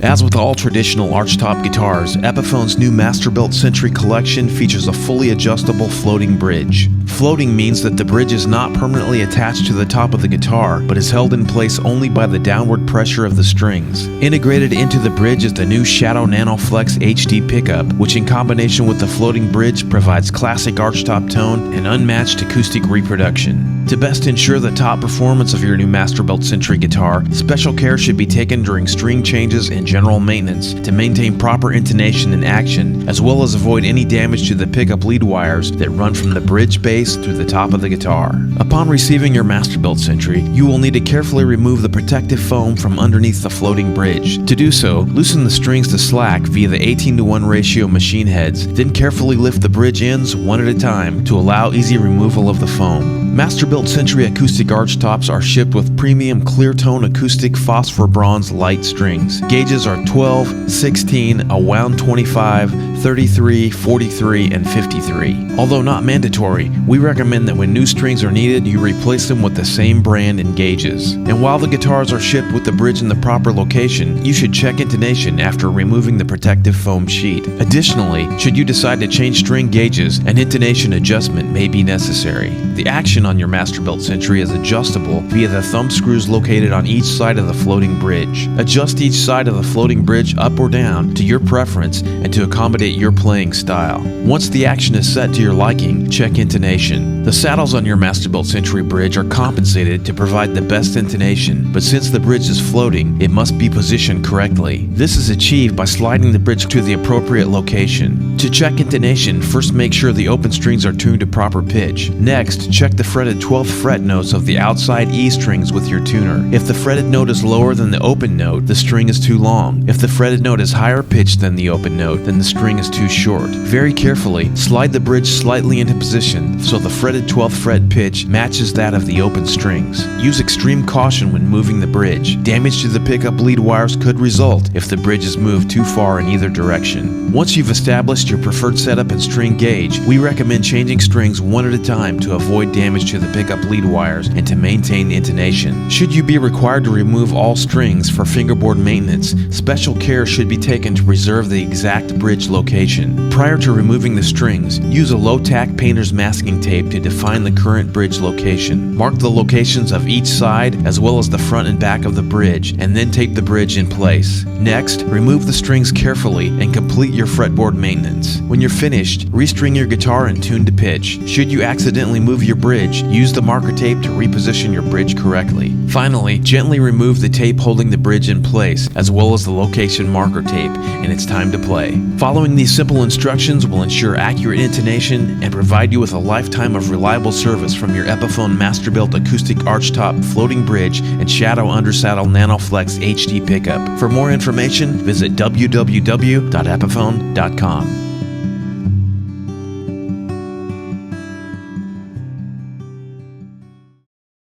As with all traditional Archtop guitars, Epiphone's new Masterbilt Century collection features a fully adjustable floating bridge. Floating means that the bridge is not permanently attached to the top of the guitar, but is held in place only by the downward pressure of the strings. Integrated into the bridge is the new Shadow NanoFlex HD pickup, which in combination with the floating bridge provides classic Archtop tone and unmatched acoustic reproduction. To best ensure the top performance of your new Masterbilt Century guitar, special care should be taken during string changes and general maintenance to maintain proper intonation and action, as well as avoid any damage to the pickup lead wires that run from the bridge base through the top of the guitar. Upon receiving your Masterbilt Century, you will need to carefully remove the protective foam from underneath the floating bridge. To do so, loosen the strings to slack via the 18:1 ratio machine heads, then carefully lift the bridge ends one at a time to allow easy removal of the foam. Masterbilt Century acoustic Archtops are shipped with premium clear tone acoustic phosphor bronze light strings. Gauges are 12, 16, a wound 25, 33, 43, and 53. Although not mandatory, we recommend that when new strings are needed, you replace them with the same brand and gauges. And while the guitars are shipped with the bridge in the proper location, you should check intonation after removing the protective foam sheet. Additionally, should you decide to change string gauges, an intonation adjustment may be necessary. The action on your Masterbilt Century is adjustable via the thumb screws located on each side of the floating bridge. Adjust each side of the floating bridge up or down to your preference and to accommodate your playing style. Once the action is set to your liking, check intonation. The saddles on your Masterbilt Century bridge are compensated to provide the best intonation, but since the bridge is floating, it must be positioned correctly. This is achieved by sliding the bridge to the appropriate location. To check intonation, first make sure the open strings are tuned to proper pitch. Next, check the fretted 12th fret notes of the outside E strings with your tuner. If the fretted note is lower than the open note, the string is too long. If the fretted note is higher pitched than the open note, then the string is too short. Very carefully, slide the bridge slightly into position so the fretted 12th fret pitch matches that of the open strings. Use extreme caution when moving the bridge. Damage to the pickup lead wires could result if the bridge is moved too far in either direction. Once you've established your preferred setup and string gauge, we recommend changing strings one at a time to avoid damage to the pickup lead wires and to maintain intonation. Should you be required to remove all strings for fingerboard maintenance, special care should be taken to preserve the exact bridge location. Prior to removing the strings, use a low-tack painter's masking tape to define the current bridge location. Mark the locations of each side as well as the front and back of the bridge, and then tape the bridge in place. Next, remove the strings carefully and complete your fretboard maintenance. When you're finished, restring your guitar and tune to pitch. Should you accidentally move your bridge, use the marker tape to reposition your bridge correctly. Finally, gently remove the tape holding the bridge in place, as well as the location marker tape, and it's time to play. Following these simple instructions will ensure accurate intonation and provide you with a lifetime of reliable service from your Epiphone Masterbilt acoustic Archtop floating bridge and Shadow Undersaddle NanoFlex HD pickup. For more information, visit www.epiphone.com.